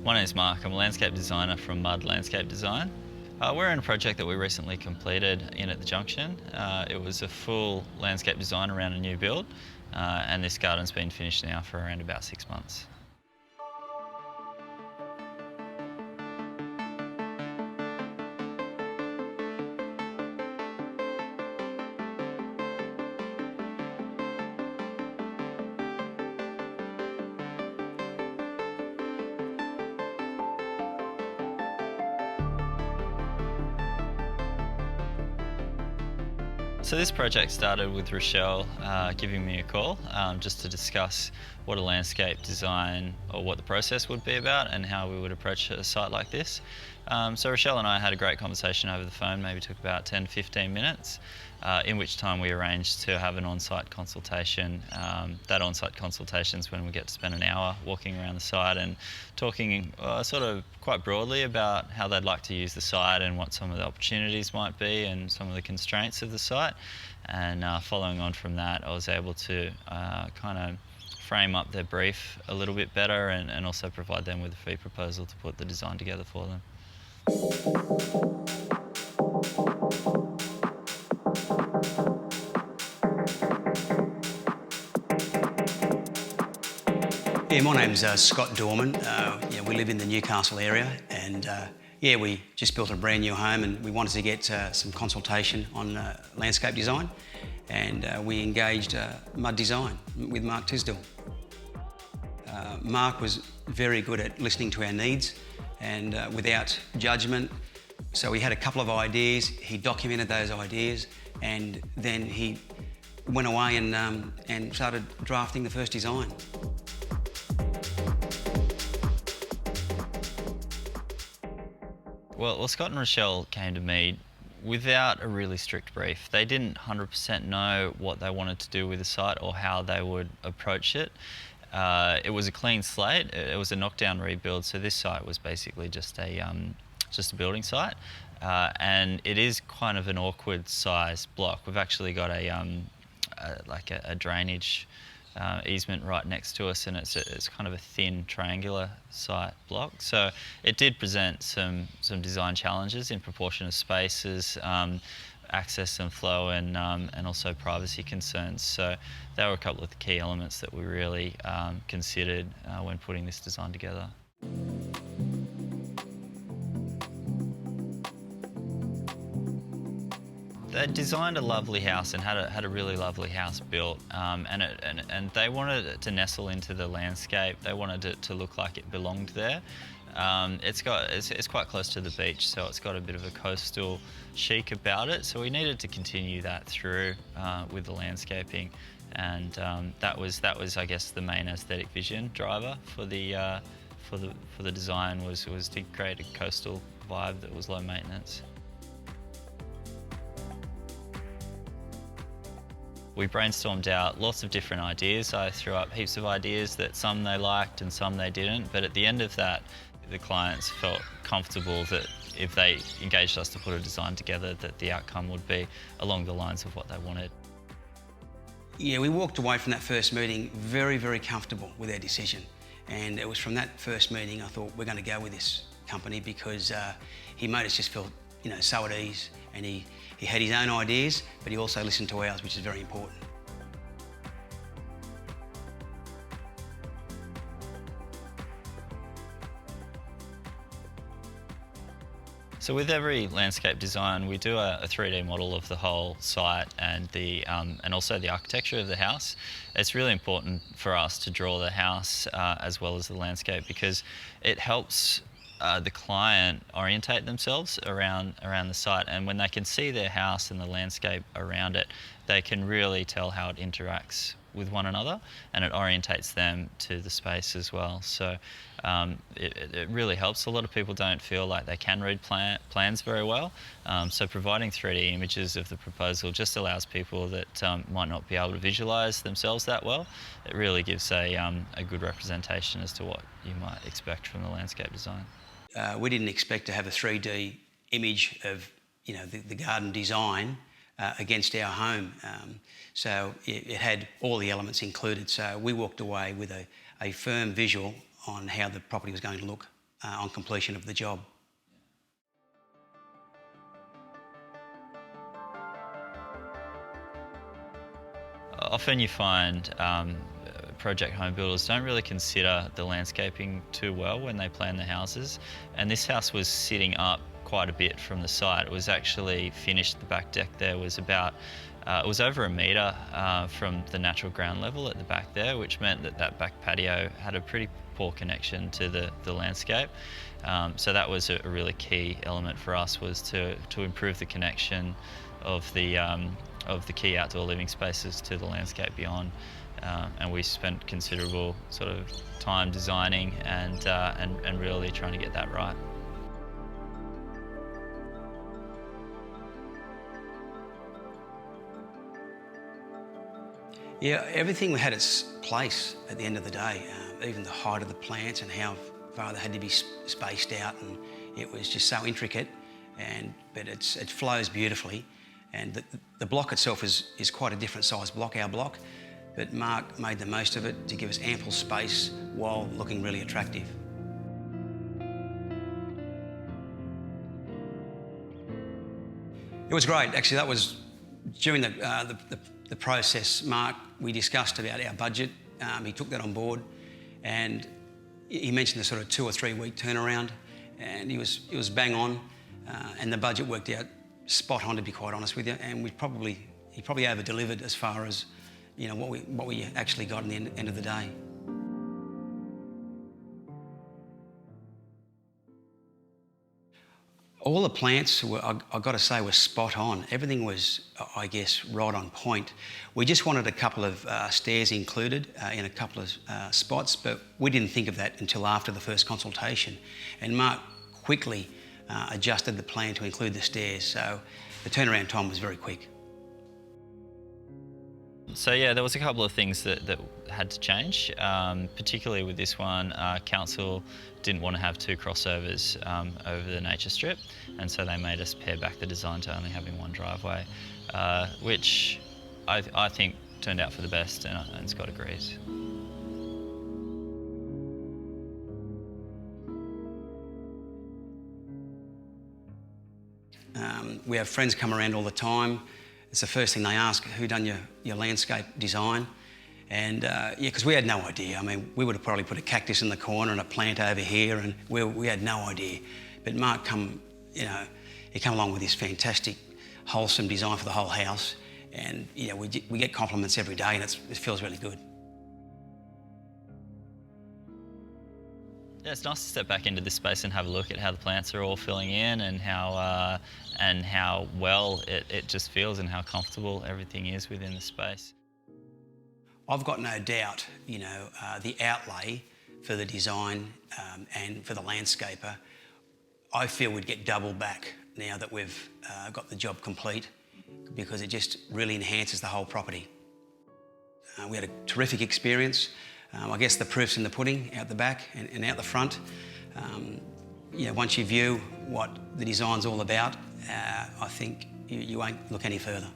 My name is Mark. I'm a landscape designer from Mud Landscape Design. We're in a project that we recently completed in at the Junction. It was a full landscape design around a new build, and this garden's been finished now for around about 6 months. So this project started with Rochelle giving me a call just to discuss what a landscape design or what the process would be about and how we would approach a site like this. So Rochelle and I had a great conversation over the phone, maybe took about 10 to 15 minutes, in which time we arranged to have an on-site consultation. That on-site consultation is when we get to spend an hour walking around the site and talking sort of quite broadly about how they'd like to use the site and what some of the opportunities might be and some of the constraints of the site. And following on from that, I was able to kind of frame up their brief a little bit better and also provide them with a fee proposal to put the design together for them. Yeah, my name's Scott Dorman. We live in the Newcastle area, and we just built a brand new home, and we wanted to get some consultation on landscape design, and we engaged Mud Design with Mark Tisdall. Mark was very good at listening to our needs and without judgment. So we had a couple of ideas. He documented those ideas, and then he went away and started drafting the first design. Well, Scott and Rochelle came to me without a really strict brief. They didn't 100% know what they wanted to do with the site or how they would approach it. It was a clean slate. It was a knockdown rebuild, so this site was basically just a building site, and it is kind of an awkward size block. We've actually got a drainage easement right next to us, and it's kind of a thin triangular site block. So it did present some design challenges in proportion of spaces, access and flow, and also privacy concerns. So there were a couple of the key elements that we really considered when putting this design together. They designed a lovely house and had a really lovely house built, and they wanted it to nestle into the landscape. They wanted it to look like it belonged there. It's quite close to the beach, so it's got a bit of a coastal chic about it. So we needed to continue that through with the landscaping, and that was I guess the main aesthetic vision driver for the design was to create a coastal vibe that was low maintenance. We brainstormed out lots of different ideas. I threw up heaps of ideas that some they liked and some they didn't, but at the end of that, the clients felt comfortable that if they engaged us to put a design together, that the outcome would be along the lines of what they wanted. Yeah, we walked away from that first meeting very, very comfortable with our decision. And it was from that first meeting I thought, we're going to go with this company because he made us just feel, so at ease, and he had his own ideas, but he also listened to ours, which is very important. So with every landscape design, we do a 3D model of the whole site and also the architecture of the house. It's really important for us to draw the house as well as the landscape because it helps the client orientate themselves around the site, and when they can see their house and the landscape around it, they can really tell how it interacts with one another, and it orientates them to the space as well. So it really helps. A lot of people don't feel like they can read plans very well, so providing 3D images of the proposal just allows people that might not be able to visualise themselves that well. It really gives a good representation as to what you might expect from the landscape design. We didn't expect to have a 3D image of the garden design against our home. So it had all the elements included. So we walked away with a firm visual on how the property was going to look on completion of the job. Often you find project home builders don't really consider the landscaping too well when they plan the houses, and this house was sitting up quite a bit from the site. It was actually finished, the back deck there was about, it was over a metre from the natural ground level at the back there, which meant that that back patio had a pretty poor connection to the landscape. So that was a really key element for us, was to improve the connection of the key outdoor living spaces to the landscape beyond. And we spent considerable sort of time designing and really trying to get that right. Yeah, everything had its place at the end of the day, even the height of the plants and how far they had to be spaced out, and it was just so intricate, but it flows beautifully. And the block itself is quite a different size block, our block, but Mark made the most of it to give us ample space while looking really attractive. It was great, actually. That was during the process. Mark, we discussed about our budget. He took that on board, and he mentioned the sort of 2 or 3 week turnaround, and he was bang on, and the budget worked out spot on, to be quite honest with you. And he probably over delivered as far as, you know, what we actually got in the end of the day. All the plants were, I've got to say, were spot on. Everything was, I guess, right on point. We just wanted a couple of stairs included in a couple of spots, but we didn't think of that until after the first consultation. And Mark quickly adjusted the plan to include the stairs, so the turnaround time was very quick. So yeah, there was a couple of things that had to change, particularly with this one. Council didn't want to have 2 crossovers over the nature strip, and so they made us pare back the design to only having 1 driveway, which I think turned out for the best, and Scott agrees. We have friends come around all the time. It's the first thing they ask: who done your landscape design? And yeah, because we had no idea. I mean, we would have probably put a cactus in the corner and a plant over here, and we had no idea. But Mark he come along with this fantastic, wholesome design for the whole house, and you know, we get compliments every day, and it feels really good. Yeah, it's nice to step back into this space and have a look at how the plants are all filling in, and how well it just feels, and how comfortable everything is within the space. I've got no doubt, you know, the outlay for the design and for the landscaper, I feel we'd get double back now that we've got the job complete, because it just really enhances the whole property. We had a terrific experience. I guess the proof's in the pudding out the back and out the front. You know, once you view what the design's all about, I think you won't look any further.